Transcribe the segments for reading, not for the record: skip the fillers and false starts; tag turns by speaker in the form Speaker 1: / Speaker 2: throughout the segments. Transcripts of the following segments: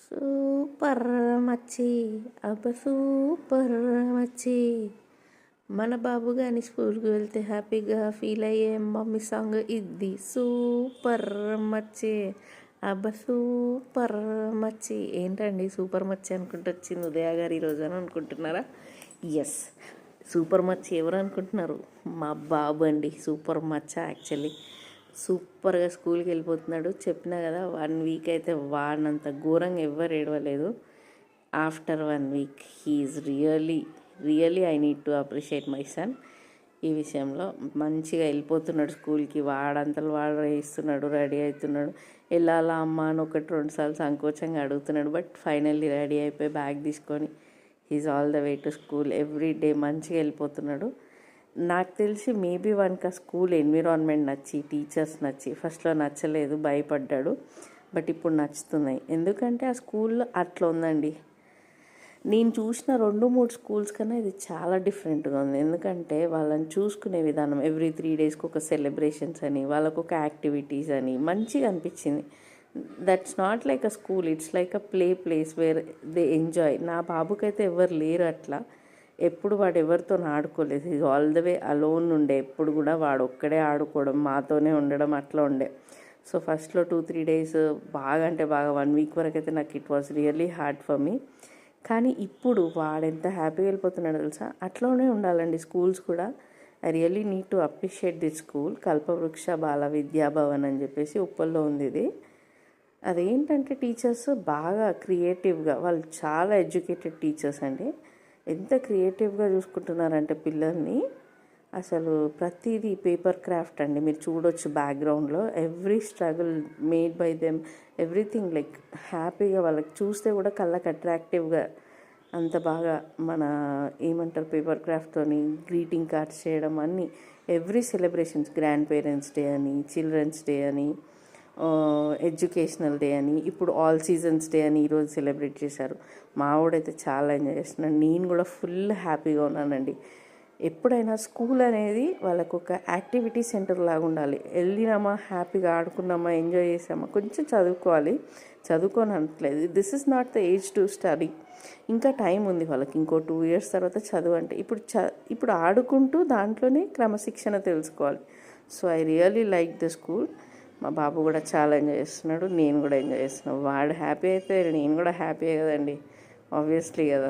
Speaker 1: Super మచ్చి super మచ్చి. మన బాబు కానీ స్కూల్కి వెళ్తే హ్యాపీగా ఫీల్ అయ్యే మమ్మీ సాంగ్ ఇది. సూపర్ మచ్చి సూపర్ మచ్చి. ఏంటండి సూపర్ మచ్చి అనుకుంటూ వచ్చింది ఉదయ గారు ఈరోజు అని అనుకుంటున్నారా? ఎస్, సూపర్ మచ్చి ఎవరు అనుకుంటున్నారు? మా బాబు అండి సూపర్ మచ్చ. యాక్చువల్లీ సూపర్గా స్కూల్కి వెళ్ళిపోతున్నాడు. చెప్పినా కదా 1 వీక్ అయితే వాడినంత ఘోరంగా ఎవ్వరు ఏడవలేదు. After 1 week he's really I need to appreciate my son. ఈ విషయంలో మంచిగా వెళ్ళిపోతున్నాడు స్కూల్కి. వాడంతలు వాడు వేస్తున్నాడు, రెడీ అవుతున్నాడు. వెళ్ళాలా అమ్మ అని 1-2 సార్లు సంకోచంగా అడుగుతున్నాడు. బట్ ఫైనల్లీ రెడీ అయిపోయి బ్యాగ్ తీసుకొని he's all the way to school. Every day మంచిగా వెళ్ళిపోతున్నాడు. నాకు తెలిసి మేబీ వానికి ఆ స్కూల్ ఎన్విరాన్మెంట్ నచ్చి, టీచర్స్ నచ్చి, ఫస్ట్లో నచ్చలేదు, భయపడ్డాడు. బట్ ఇప్పుడు నచ్చుతున్నాయి. ఎందుకంటే ఆ స్కూల్లో అట్లా ఉందండి. నేను చూసిన 2-3 స్కూల్స్ కన్నా ఇది చాలా డిఫరెంట్గా ఉంది. ఎందుకంటే వాళ్ళని చూసుకునే విధానం, ఎవ్రీ 3 డేస్కి ఒక సెలబ్రేషన్స్ అని, వాళ్ళకు ఒక యాక్టివిటీస్ అని మంచిగా అనిపించింది. That's not like a school, it's like a place where they enjoy. నా బాబుకైతే ఎవరు లేరు అట్లా. ఎప్పుడు వాడు ఎవరితో ఆడుకోలేదు. Is all the way alone ఉండే. ఎప్పుడు కూడా వాడు ఒక్కడే ఆడుకోవడం, మాతోనే ఉండడం అట్లా ఉండే. సో ఫస్ట్లో 2-3 డేస్ బాగా అంటే బాగా 1 వీక్ వరకు అయితే నాకు it was really hard for me. కానీ ఇప్పుడు వాడెంత హ్యాపీగా వెళ్ళిపోతున్నాడో తెలుసా. అట్లనే ఉండాలండి స్కూల్స్ కూడా. I really need to appreciate this school. Kalpavriksha Bala Vidya Bhavan అని చెప్పేసి ఉప్పల్లో ఉంది ఇది. అదేంటంటే టీచర్స్ బాగా క్రియేటివ్గా, వాళ్ళు చాలా ఎడ్యుకేటెడ్ టీచర్స్ అండి. ఎంత క్రియేటివ్గా చూసుకుంటున్నారంటే పిల్లల్ని. అసలు ప్రతిదీ పేపర్ క్రాఫ్ట్ అండి. మీరు చూడొచ్చు బ్యాక్గ్రౌండ్లో every struggle made by them, everything like హ్యాపీగా. వాళ్ళకి చూస్తే కూడా కళ్ళకి అట్రాక్టివ్గా అంత బాగా మన ఏమంటారు పేపర్ క్రాఫ్ట్తోని గ్రీటింగ్ కార్డ్స్ చేయడం అన్నీ. Every celebrations, grand parents day అని, చిల్డ్రన్స్ డే అని, ఎడ్యుకేషనల్ డే అని, ఇప్పుడు ఆల్ సీజన్స్ డే అని ఈరోజు సెలబ్రేట్ చేశారు. మావాడైతే చాలా ఎంజాయ్ చేస్తున్నాడు. నేను కూడా ఫుల్ హ్యాపీగా ఉన్నానండి. ఎప్పుడైనా స్కూల్ అనేది వాళ్ళకు ఒక యాక్టివిటీ సెంటర్ లాగా ఉండాలి. వెళ్ళినామా, హ్యాపీగా ఆడుకున్నామా, ఎంజాయ్ చేసామా, కొంచెం చదువుకోవాలి, చదువుకొని అనట్లేదు. This is not the age to study. ఇంకా టైం ఉంది వాళ్ళకి. ఇంకో 2 years తర్వాత చదువు అంటే ఇప్పుడు ఆడుకుంటూ దాంట్లోనే క్రమశిక్షణ తెలుసుకోవాలి. So I really like the school. మా బాబు కూడా చాలా ఎంజాయ్ చేస్తున్నాడు, నేను కూడా ఎంజాయ్ చేస్తున్నాను. వాడు హ్యాపీ అయితే నేను కూడా హ్యాపీయే కదండి, ఆబ్వియస్లీ కదా.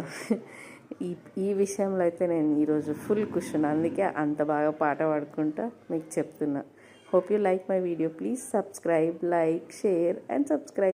Speaker 1: ఈ విషయంలో అయితే నేను ఈరోజు ఫుల్ కూర్చున్నా. అందుకే అంత బాగా పాట పాడుకుంటా మీకు చెప్తున్నా. Hope you like my video. Please subscribe, like, share and subscribe.